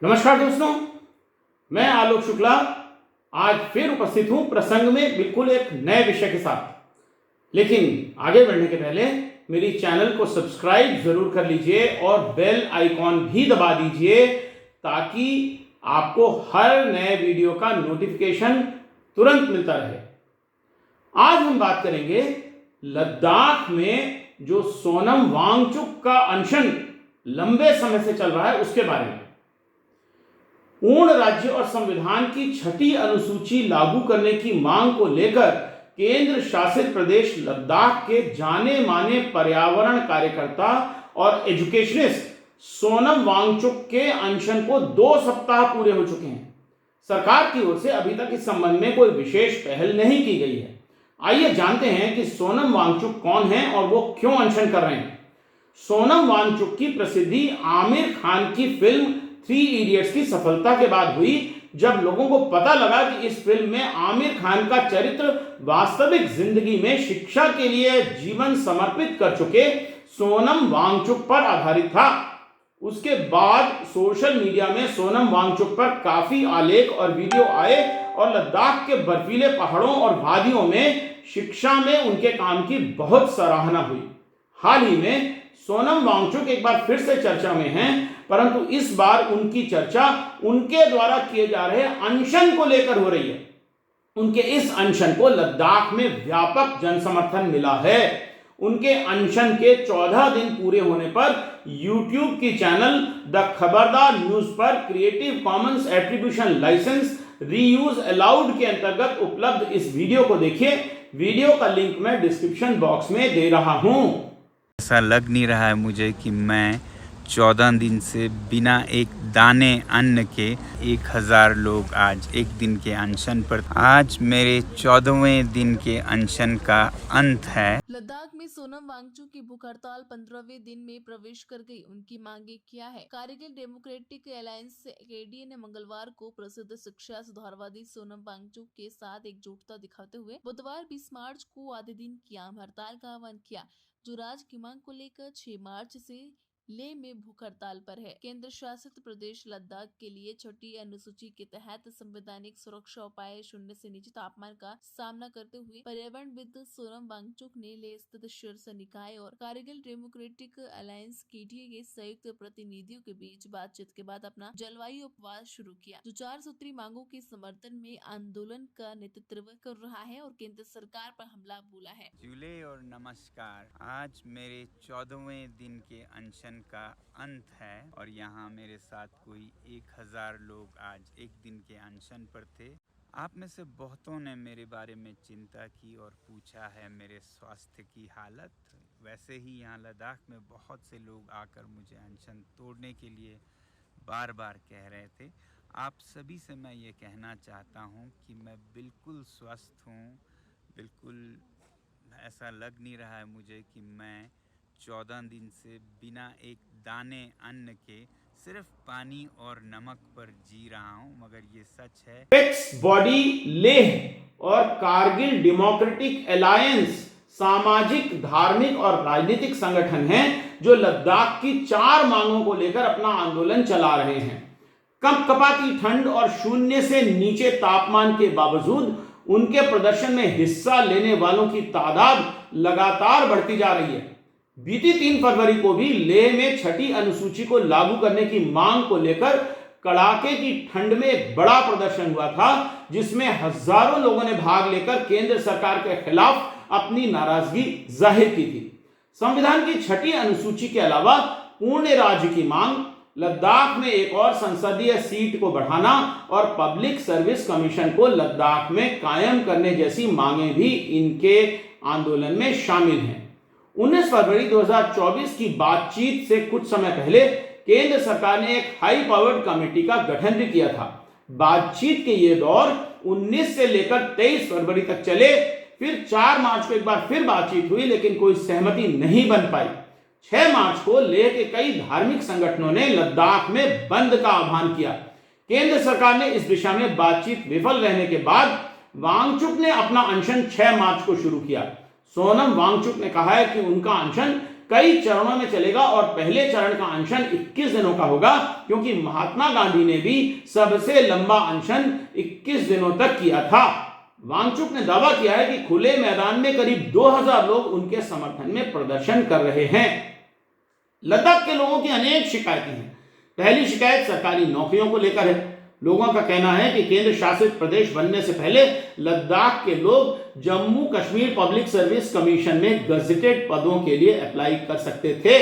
नमस्कार दोस्तों, मैं आलोक शुक्ला आज फिर उपस्थित हूं प्रसंग में बिल्कुल एक नए विषय के साथ। लेकिन आगे बढ़ने के पहले मेरी चैनल को सब्सक्राइब जरूर कर लीजिए और बेल आइकॉन भी दबा दीजिए ताकि आपको हर नए वीडियो का नोटिफिकेशन तुरंत मिलता रहे। आज हम बात करेंगे लद्दाख में जो सोनम वांगचुक का अनशन लंबे समय से चल रहा है उसके बारे में। पूर्ण राज्य और संविधान की 6ठी अनुसूची लागू करने की मांग को लेकर केंद्र शासित प्रदेश लद्दाख के जाने माने पर्यावरण कार्यकर्ता और एजुकेशनिस्ट सोनम वांगचुक के अनशन को 2 सप्ताह पूरे हो चुके हैं। सरकार की ओर से अभी तक इस संबंध में कोई विशेष पहल नहीं की गई है। आइए जानते हैं कि सोनम वांगचुक कौन है और वो क्यों अनशन कर रहे हैं। सोनम वांगचुक की प्रसिद्धि आमिर खान की फिल्म 3 इडियट्स की सफलता के बाद हुई, जब लोगों को पता लगा कि इस फिल्म में आमिर खान का चरित्र वास्तविक जिंदगी में शिक्षा के लिए जीवन समर्पित कर चुके सोनम वांगचुक पर आधारित था। उसके बाद सोशल मीडिया में सोनम वांगचुक पर काफी आलेख और वीडियो आए और लद्दाख के बर्फीले पहाड़ों और वादियों में शिक्षा में उनके काम की बहुत सराहना हुई। हाल ही में सोनम वांगचुक एक बार फिर से चर्चा में हैं, परंतु इस बार उनकी चर्चा उनके द्वारा किए जा रहे अनशन को लेकर हो रही है। उनके इस अनशन को लद्दाख में व्यापक जनसमर्थन मिला है। उनके अनशन के 14 दिन पूरे होने पर YouTube की चैनल द खबरदार न्यूज पर creative commons attribution licence reuse allowed के अंतर्गत उपलब्ध इस वीडियो को देखिए। वीडियो का लिंक मैं डिस्क्रिप्शन बॉक्स में दे रहा हूं। ऐसा लग नहीं रहा है मुझे कि मैं 14 दिन से बिना एक दाने अन्न के 1000 लोग आज एक दिन के अनशन पर। आज मेरे 14वें दिन के अनशन का अंत है। लद्दाख में सोनम वांगचुक की भूख हड़ताल 15वें दिन में प्रवेश कर गई। उनकी मांगे क्या है? कारगिल डेमोक्रेटिक अलायंस केडीए ने मंगलवार को प्रसिद्ध शिक्षा सुधारवादी सोनम वांगचुक के साथ एकजुटता दिखाते हुए बुधवार 20 मार्च को आधे दिन की आम हड़ताल का आह्वान किया, जो राज्य की मांग को लेकर 6 मार्च से लेह में भूख हड़ताल पर है। केंद्र शासित प्रदेश लद्दाख के लिए 6ठी अनुसूची के तहत संवैधानिक सुरक्षा उपाय 0 से नीचे तापमान का सामना करते हुए पर्यावरणविद सोनम वांगचुक ने लेह स्थित शीर्ष निकाय और कारगिल डेमोक्रेटिक अलायंस केडीए के संयुक्त प्रतिनिधियों के बीच बातचीत के बाद अपना जलवायु उपवास शुरू किया, जो 4 सूत्री मांगों के समर्थन में आंदोलन का नेतृत्व कर रहा है और केंद्र सरकार पर हमला बोला है। जुले और नमस्कार, आज मेरे 14वें दिन के अनशन का अंत है और यहाँ मेरे साथ कोई 1000 लोग आज एक दिन के अनशन पर थे। आप में से बहुतों ने मेरे बारे में चिंता की और पूछा है मेरे स्वास्थ्य की हालत। वैसे ही यहाँ लद्दाख में बहुत से लोग आकर मुझे अनशन तोड़ने के लिए बार बार कह रहे थे। आप सभी से मैं ये कहना चाहता हूँ कि मैं बिल्कुल स्वस्थ हूँ। बिल्कुल ऐसा लग नहीं रहा है मुझे कि मैं 14 दिन से बिना एक दाने अन्न के सिर्फ पानी और नमक पर जी रहा हूं, मगर ये सच है। एपेक्स बॉडी लेह और कारगिल डेमोक्रेटिक अलायंस सामाजिक, धार्मिक और राजनीतिक संगठन हैं जो लद्दाख की 4 मांगों को लेकर अपना आंदोलन चला रहे हैं। कंपकपाती ठंड और 0 से नीचे तापमान के बावजूद उनके प्रदर्शन में हिस्सा लेने वालों की तादाद लगातार बढ़ती जा रही है। बीती 3 फरवरी को भी लेह में 6ठी अनुसूची को लागू करने की मांग को लेकर कड़ाके की ठंड में एक बड़ा प्रदर्शन हुआ था, जिसमें हजारों लोगों ने भाग लेकर केंद्र सरकार के खिलाफ अपनी नाराजगी जाहिर की थी। संविधान की 6ठी अनुसूची के अलावा पूर्ण राज्य की मांग, लद्दाख में एक और संसदीय सीट को बढ़ाना और पब्लिक सर्विस कमीशन को लद्दाख में कायम करने जैसी मांगें भी इनके आंदोलन में शामिल हैं। 19 फरवरी 2024 की बातचीत से कुछ समय पहले केंद्र सरकार ने एक हाई पावर्ड कमेटी का गठन भी किया था। बातचीत के ये दौर 19 से लेकर 23 फरवरी तक चले। फिर 4 मार्च को एक बार फिर बातचीत हुई, लेकिन कोई सहमति नहीं बन पाई। 6 मार्च को लेह के कई धार्मिक संगठनों ने लद्दाख में बंद का आह्वान किया। केंद्र सरकार ने इस दिशा में बातचीत विफल रहने के बाद वांगचुक ने अपना अनशन 6 मार्च को शुरू किया। सोनम वांगचुक ने कहा है कि उनका अनशन कई चरणों में चलेगा और पहले चरण का अनशन 21 दिनों का होगा, क्योंकि महात्मा गांधी ने भी सबसे लंबा अनशन 21 दिनों तक किया था। वांगचुक ने दावा किया है कि खुले मैदान में करीब 2000 लोग उनके समर्थन में प्रदर्शन कर रहे हैं। लद्दाख के लोगों की अनेक शिकायतें हैं। पहली शिकायत सरकारी नौकरियों को लेकर है। लोगों का कहना है कि केंद्र शासित प्रदेश बनने से पहले लद्दाख के लोग Jammu Kashmir public service commission में गजेटेड पदों के लिए अप्लाई कर सकते थे,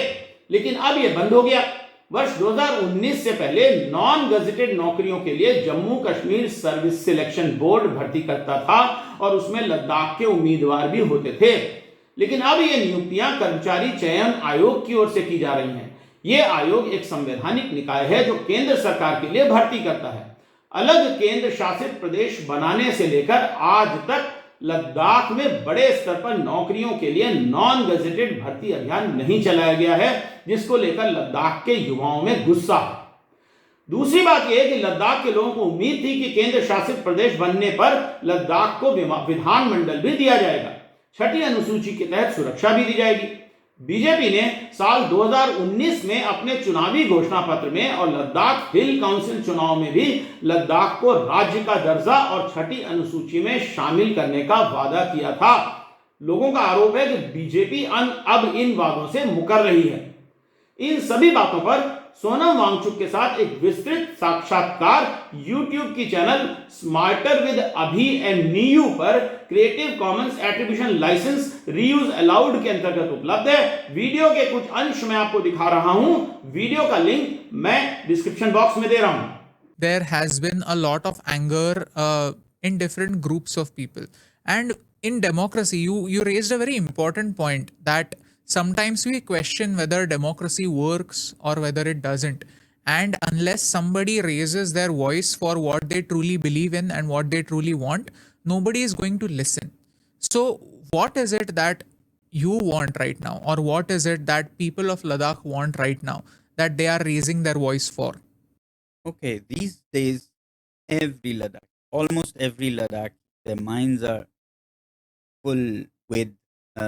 लेकिन अब यह बंद हो गया। वर्ष 2019 से पहले नॉन गजेटेड नौकरियों के लिए Jammu Kashmir service selection board भर्ती करता था और उसमें लद्दाख के उम्मीदवार भी होते थे, लेकिन अब ये नियुक्तियां कर्मचारी चयन आयोग की ओर से की जा रही हैं। ये आयोग एक संवैधानिक निकाय है जो केंद्र सरकार के लिए भर्ती करता है। अलग केंद्र शासित प्रदेश बनाने से लेकर आज तक लद्दाख में बड़े स्तर पर नौकरियों के लिए नॉन गजेटेड भर्ती अभियान नहीं चलाया गया है, जिसको लेकर लद्दाख के युवाओं में गुस्सा है। दूसरी बात यह है कि लद्दाख के लोगों को उम्मीद थी कि केंद्र शासित प्रदेश बनने पर लद्दाख को विधानमंडल भी दिया जाएगा, छठी अनुसूची के तहत सुरक्षा भी दी जाएगी। बीजेपी ने साल 2019 में अपने चुनावी घोषणा पत्र में और लद्दाख हिल काउंसिल चुनाव में भी लद्दाख को राज्य का दर्जा और छठी अनुसूची में शामिल करने का वादा किया था। लोगों का आरोप है कि बीजेपी अब इन वादों से मुकर रही है। इन सभी बातों पर सोनम वांगचुक के साथ एक विस्तृत साक्षात्कार YouTube की channel smarter with Abhi and Niyu पर creative commons attribution licence reuse allowed के अंतर्गत उपलब्ध है। वीडियो के कुछ अंश मैं आपको दिखा रहा हूं। वीडियो का लिंक मैं डिस्क्रिप्शन बॉक्स में दे रहा हूं। There has been a lot of anger in different groups of people, and in democracy you raised a very important point that sometimes we question whether democracy works or whether it doesn't, and unless somebody raises their voice for what they truly believe in and what they truly want, nobody is going to listen. So what is it that you want right now, or what is it that people of Ladakh want right now that they are raising their voice for? Okay, these days, every Ladakh, almost every Ladakh, their minds are full with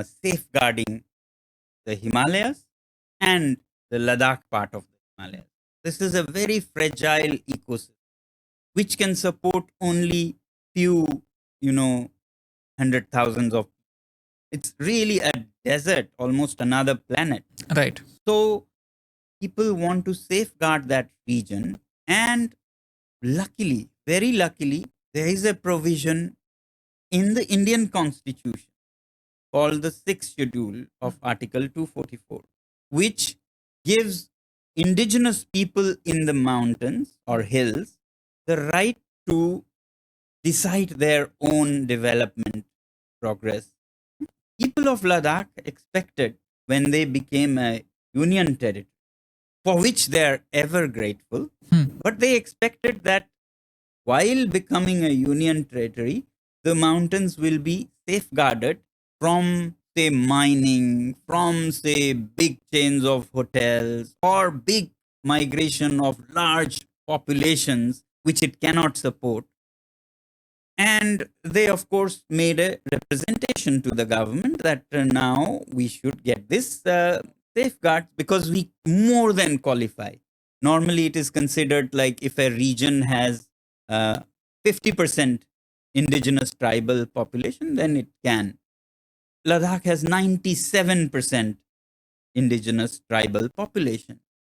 safeguarding the Himalayas and the Ladakh part of the Himalayas. This is a very fragile ecosystem which can support only few, hundred thousands of. It's really a desert, almost another planet. Right. So people want to safeguard that region, and luckily, very luckily, there is a provision in the Indian Constitution called the 6th schedule of Article 244, which gives indigenous people in the mountains or hills the right to decide their own development progress. People of Ladakh expected, when they became a union territory, for which they are ever grateful, but they expected that while becoming a union territory, the mountains will be safeguarded from, say, mining, from, say, big chains of hotels, or big migration of large populations which it cannot support. And they, of course, made a representation to the government that now we should get this safeguard because we more than qualify. Normally, it is considered like if a region has 50% indigenous tribal population, then it can. Ladakh has 97% indigenous tribal population.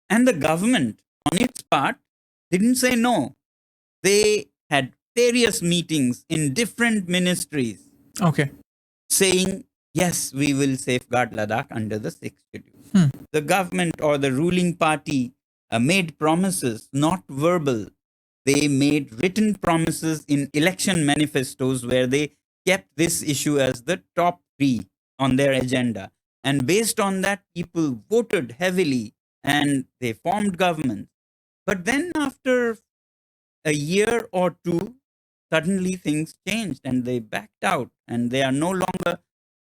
And the government, on its part, didn't say no. They had various meetings in different ministries. Okay. Saying, yes, we will safeguard Ladakh under the 6th schedule. The government or the ruling party made promises, not verbal. They made written promises in election manifestos where they kept this issue as the top 3 on their agenda. And based on that, people voted heavily and they formed governments. But then after a year or two, suddenly things changed and they backed out and they are no longer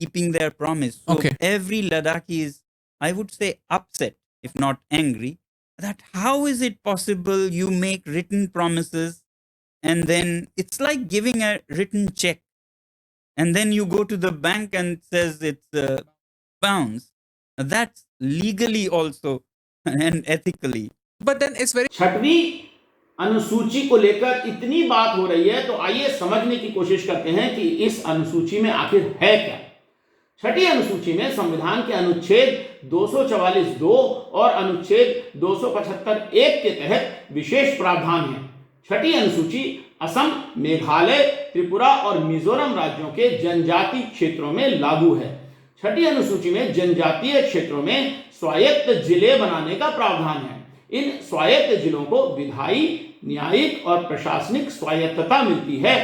keeping their promise. So every Ladakhi is, I would say, upset, if not angry, that how is it possible you make written promises and then it's like giving a written check and then you go to the bank and it says it's bounced That's legally also and ethically. But then it's very छठवीं अनुसूची को लेकर इतनी बात हो रही है, तो आइए समझने की कोशिश करते हैं कि इस अनुसूची में आखिर है क्या। छठी अनुसूची में संविधान के अनुच्छेद 244(2) और अनुच्छेद 275(1) के तहत विशेष प्रावधान है। छठी अनुसूची असम, मेघालय, त्रिपुरा और मिजोरम राज्यों के जनजातीय क्षेत्रों में लागू है। छठी अनुसूची में जनजातीय क्षेत्रों में स्वायत्त जिले बनाने का प्रावधान है। इन स्वायत्त जिलों को विधायी, न्यायिक और प्रशासनिक स्वायत्तता मिलती है।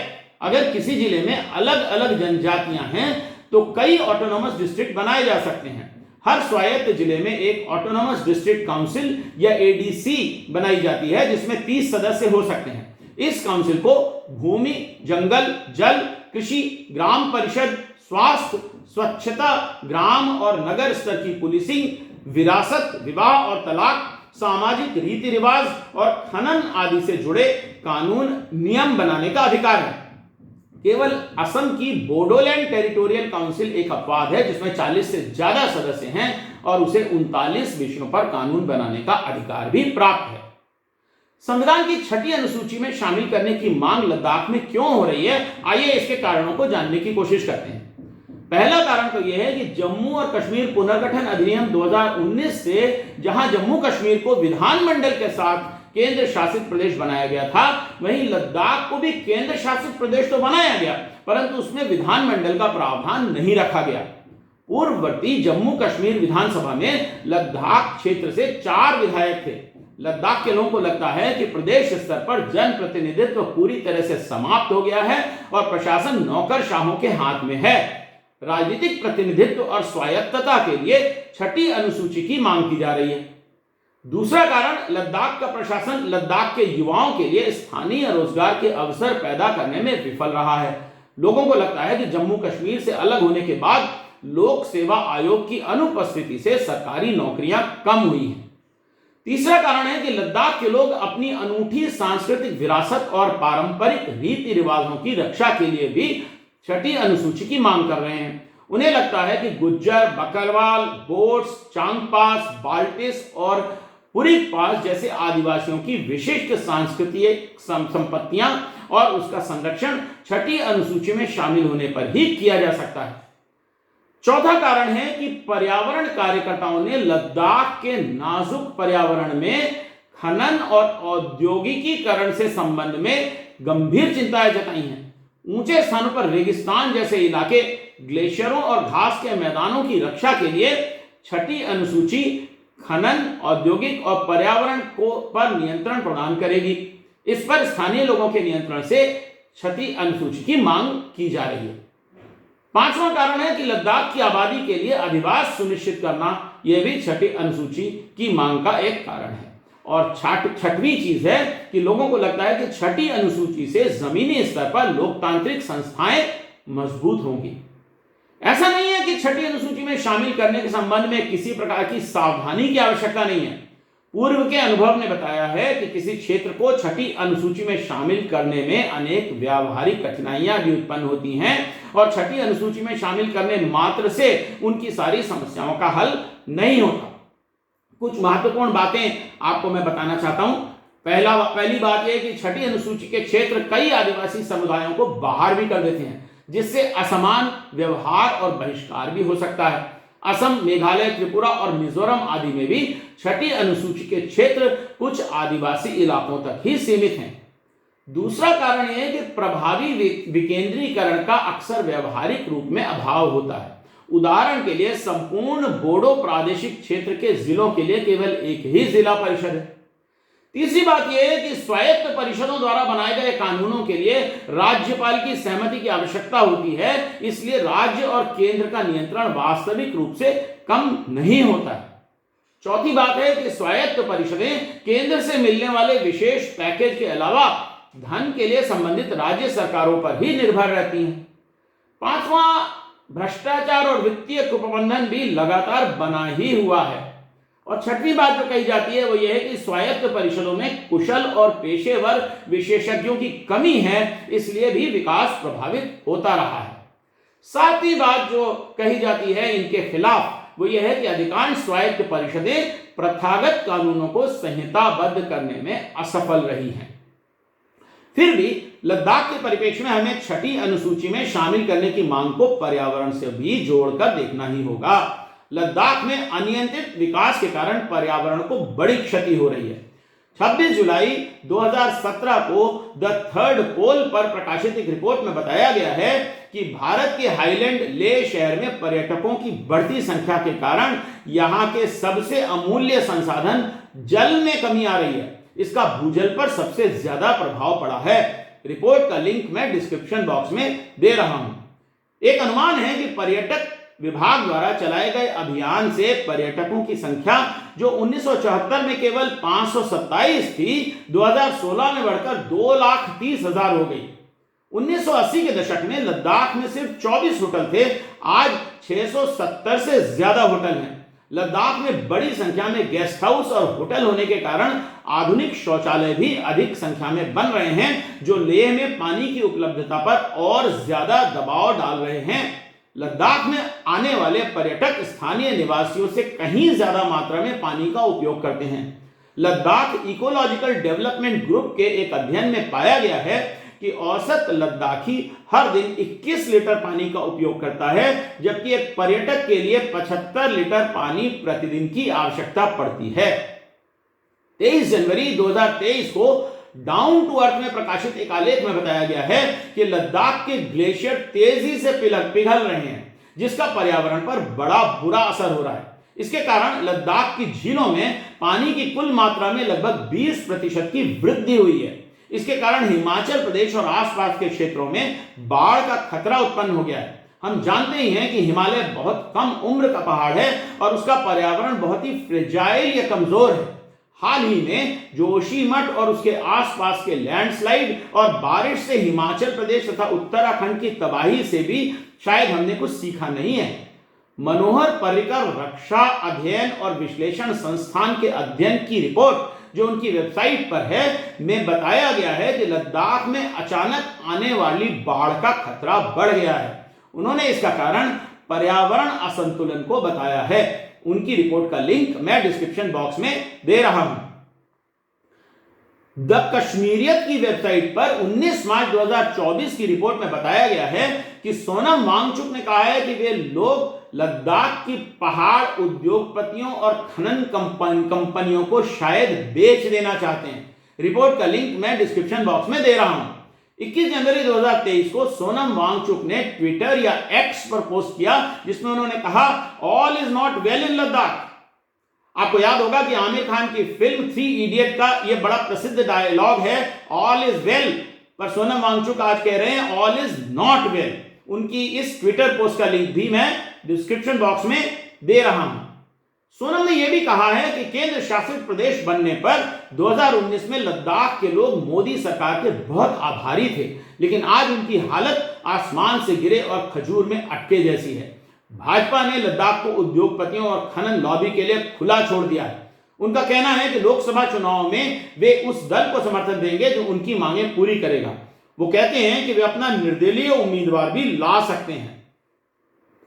अगर किसी जिले में अलग अलग जनजातियां हैं तो कई ऑटोनॉमस डिस्ट्रिक्ट बनाए जा सकते हैं। हर स्वायत्त जिले में एक ऑटोनॉमस डिस्ट्रिक्ट काउंसिल या एडीसी बनाई जाती है, जिसमें 30 सदस्य हो सकते हैं। इस काउंसिल को भूमि, जंगल, जल, कृषि, ग्राम परिषद, स्वास्थ्य, स्वच्छता, ग्राम और नगर स्तर की पुलिसिंग, विरासत, विवाह और तलाक, सामाजिक रीति रिवाज और खनन आदि से जुड़े कानून नियम बनाने का अधिकार है। केवल असम की बोडोलैंड टेरिटोरियल काउंसिल एक अपवाद है, जिसमें 40 से ज्यादा सदस्य हैं और उसे 39 विषयों पर कानून बनाने का अधिकार भी प्राप्त है। संविधान की छठी अनुसूची में शामिल करने की मांग लद्दाख में क्यों हो रही है, आइए इसके कारणों को जानने की कोशिश करते हैं। पहला कारण तो यह है कि जम्मू और कश्मीर पुनर्गठन अधिनियम 2019 से जहां जम्मू कश्मीर को विधानमंडल के साथ केंद्र शासित प्रदेश बनाया गया था, वहीं लद्दाख को भी केंद्र शासित प्रदेश तो बनाया गया, परंतु उसमें विधानमंडल का प्रावधान नहीं रखा गया। पूर्ववर्ती जम्मू कश्मीर विधानसभा में लद्दाख क्षेत्र से 4 विधायक थे। लद्दाख के लोगों को लगता है कि प्रदेश स्तर पर जन प्रतिनिधित्व पूरी तरह से समाप्त हो गया है और प्रशासन नौकरशाहों के हाथ में है। राजनीतिक प्रतिनिधित्व और स्वायत्तता के लिए छठी अनुसूची की मांग की जा रही है। दूसरा कारण, लद्दाख का प्रशासन लद्दाख के युवाओं के लिए स्थानीय रोजगार के अवसर पैदा करने में विफल रहा है। लोगों को लगता है कि जम्मू कश्मीर से अलग होने के बाद लोक सेवा आयोग की अनुपस्थिति से सरकारी नौकरियां कम हुई हैं। तीसरा कारण है कि लद्दाख के लोग अपनी अनूठी सांस्कृतिक विरासत और पारंपरिक रीति रिवाजों की रक्षा के लिए भी छठी अनुसूची की मांग कर रहे हैं। उन्हें लगता है कि गुज्जर, बकरवाल, बोर्स, चांगपास, बाल्टिस और पुरीपास जैसे आदिवासियों की विशिष्ट सांस्कृतिक संपत्तियां और उसका संरक्षण छठी अनुसूची में शामिल होने पर ही किया जा सकता है। चौथा कारण है कि पर्यावरण कार्यकर्ताओं ने लद्दाख के नाजुक पर्यावरण में खनन और औद्योगिकीकरण से संबंध में गंभीर चिंताएं जताई हैं। ऊंचे स्थानों पर रेगिस्तान जैसे इलाके, ग्लेशियरों और घास के मैदानों की रक्षा के लिए छठी अनुसूची खनन, औद्योगिक और पर्यावरण पर नियंत्रण प्रदान करेगी। इस पर स्थानीय लोगों के नियंत्रण से छठी अनुसूची की मांग की जा रही है। पांचवा कारण है कि लद्दाख की आबादी के लिए अधिवास सुनिश्चित करना, यह भी छठी अनुसूची की मांग का एक कारण है। और छठवीं चीज है कि लोगों को लगता है कि छठी अनुसूची से जमीनी स्तर पर लोकतांत्रिक संस्थाएं मजबूत होंगी। ऐसा नहीं है कि छठी अनुसूची में शामिल करने के संबंध में किसी प्रकार की सावधानी की आवश्यकता नहीं है। पूर्व के अनुभव ने बताया है कि किसी क्षेत्र को छठी अनुसूची में शामिल करने में अनेक व्यावहारिक कठिनाइयां भी उत्पन्न होती हैं और छठी अनुसूची में शामिल करने मात्र से उनकी सारी समस्याओं का हल नहीं होता। कुछ महत्वपूर्ण बातें आपको मैं बताना चाहता हूं। पहली बात यह कि छठी अनुसूची के क्षेत्र कई आदिवासी समुदायों को बाहर भी कर देते हैं, जिससे असमान व्यवहार और बहिष्कार भी हो सकता है। असम, मेघालय, त्रिपुरा और मिजोरम आदि में भी छठी अनुसूची के क्षेत्र कुछ आदिवासी इलाकों तक ही सीमित हैं। दूसरा कारण यह है कि प्रभावी विकेंद्रीकरण का अक्सर व्यवहारिक रूप में अभाव होता है। उदाहरण के लिए संपूर्ण बोडो प्रादेशिक क्षेत्र के जिलों के लिए केवल एक ही जिला परिषद है। तीसरी बात यह है कि स्वायत्त परिषदों द्वारा बनाए गए कानूनों के लिए राज्यपाल की सहमति की आवश्यकता होती है, इसलिए राज्य और केंद्र का नियंत्रण वास्तविक रूप से कम नहीं होता है। चौथी बात है कि स्वायत्त परिषदें केंद्र से मिलने वाले विशेष पैकेज के अलावा धन के लिए संबंधित राज्य सरकारों पर ही निर्भर रहती हैं। पांचवा, भ्रष्टाचार और वित्तीय कुप्रबंधन भी लगातार बना ही हुआ है। और छठवीं बात जो कही जाती है वो ये है कि स्वायत्त परिषदों में कुशल और पेशेवर विशेषज्ञों की कमी है, इसलिए भी विकास प्रभावित होता रहा है। सातवीं बात जो कही जाती है, इनके खिलाफ वो यह है कि अधिकांश स्वायत्त परिषदें प्रथागत कानूनों को संहिताबद्ध करने में असफल रही हैं। फिर भी लद्दाख के परिप्रेक्ष्य में हमें छठी अनुसूची में शामिल करने की मांग को पर्यावरण से भी जोड़कर देखना ही होगा। लद्दाख में अनियंत्रित विकास के कारण पर्यावरण को बड़ी क्षति हो रही है। 26 जुलाई 2017 को द थर्ड पोल पर प्रकाशित एक रिपोर्ट में बताया गया है कि भारत के हाईलैंड लेह शहर में पर्यटकों की बढ़ती संख्या के कारण यहां के सबसे अमूल्य संसाधन जल में कमी आ रही है। इसका भूजल पर सबसे ज्यादा प्रभाव पड़ा है। रिपोर्ट का लिंक मैं डिस्क्रिप्शन बॉक्स में दे रहा हूं। एक अनुमान है कि पर्यटक विभाग द्वारा चलाए गए अभियान से पर्यटकों की संख्या जो 1974 में केवल 527 थी, 2016 में बढ़कर 2,30,000 हो गई। 1980 के दशक में लद्दाख में सिर्फ 24 होटल थे, आज 670 से ज्यादा होटल हैं। लद्दाख में बड़ी संख्या में गेस्ट हाउस और होटल होने के कारण आधुनिक शौचालय भी अधिक संख्या में बन रहे हैं, जो लेह में पानी की उपलब्धता पर और ज्यादा दबाव डाल रहे हैं। लद्दाख में आने वाले पर्यटक स्थानीय निवासियों से कहीं ज्यादा मात्रा में पानी का उपयोग करते हैं। लद्दाख इकोलॉजिकल डेवलपमेंट ग्रुप के एक अध्ययन में पाया गया है कि औसत लद्दाखी हर दिन 21 लीटर पानी का उपयोग करता है, जबकि एक पर्यटक के लिए 75 लीटर पानी प्रतिदिन की आवश्यकता पड़ती है। 23 जनवरी 2023 को डाउन टू अर्थ में प्रकाशित एक आलेख में बताया गया है कि लद्दाख के ग्लेशियर तेजी से पिघल रहे हैं, जिसका पर्यावरण पर बड़ा बुरा असर हो रहा है। इसके कारण लद्दाख की झीलों में पानी की कुल मात्रा में लगभग 20% की वृद्धि हुई है। इसके कारण हिमाचल प्रदेश और आसपास के क्षेत्रों में बाढ़ का खतरा उत्पन्न हो गया है। हम जानते ही हैं कि हिमालय बहुत कम उम्र का पहाड़ है और उसका पर्यावरण बहुत ही फ्रेजाइल या कमजोर है। हाल ही में जोशीमठ और उसके आसपास के लैंडस्लाइड और बारिश से हिमाचल प्रदेश तथा उत्तराखंड की तबाही से भी शायद हमने कुछ सीखा नहीं है। मनोहर पर्रिकर रक्षा अध्ययन और विश्लेषण संस्थान के अध्ययन की रिपोर्ट जो उनकी वेबसाइट पर है में बताया गया है कि लद्दाख में अचानक आने वाली बाढ़ का खतरा बढ़ गया है। उन्होंने इसका कारण पर्यावरण असंतुलन को बताया है। उनकी रिपोर्ट का लिंक मैं डिस्क्रिप्शन बॉक्स में दे रहा हूं। द कश्मीरियत की वेबसाइट पर 19 मार्च 2024 की रिपोर्ट में बताया गया है कि सोनम वांगचुक ने कहा है कि वे लोग लद्दाख की पहाड़ उद्योगपतियों और खनन कंपनियों को शायद बेच देना चाहते हैं। रिपोर्ट का लिंक मैं डिस्क्रिप्शन बॉक्स में दे रहा हूं। 21 जनवरी 2023 को सोनम वांगचुक ने ट्विटर या एक्स पर पोस्ट किया, जिसमें उन्होंने कहा all is not well in Ladakh. आपको याद होगा कि आमिर खान की फिल्म 3 इडियट का यह बड़ा प्रसिद्ध डायलॉग है ऑल इज वेल, पर सोनम वांगचुक आज कह रहे हैं ऑल इज नॉट वेल। उनकी इस ट्विटर पोस्ट का लिंक भी मैं डिस्क्रिप्शन बॉक्स में दे रहा हूं। सोनम ने यह भी कहा है कि केंद्र शासित प्रदेश बनने पर 2019 में लद्दाख के लोग मोदी सरकार के बहुत आभारी थे, लेकिन आज उनकी हालत आसमान से गिरे और खजूर में अटके जैसी है। भाजपा ने लद्दाख को उद्योगपतियों और खनन लॉबी के लिए खुला छोड़ दिया है। उनका कहना है कि लोकसभा चुनाव में वे उस दल को समर्थन देंगे जो उनकी मांगें पूरी करेगा। वो कहते हैं कि वे अपना निर्दलीय उम्मीदवार भी ला सकते हैं।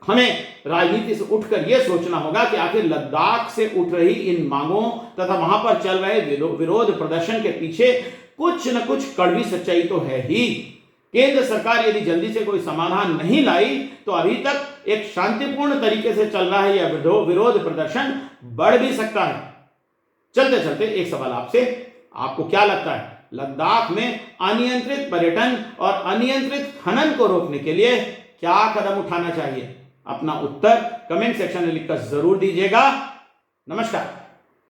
हमें राजनीति से उठकर यह सोचना होगा कि आखिर लद्दाख से उठ रही इन मांगों तथा वहां पर चल रहे विरोध प्रदर्शन के पीछे कुछ न कुछ कड़वी सच्चाई तो है ही। केंद्र सरकार यदि जल्दी से कोई समाधान नहीं लाई तो अभी तक एक शांतिपूर्ण तरीके से चल रहा है यह विरोध प्रदर्शन बढ़ भी सकता है। चलते चलते एक सवाल आपसे, आपको क्या लगता है लद्दाख में अनियंत्रित पर्यटन और अनियंत्रित खनन को रोकने के लिए क्या कदम उठाना चाहिए? अपना उत्तर कमेंट सेक्शन में लिखकर जरूर दीजिएगा। नमस्कार।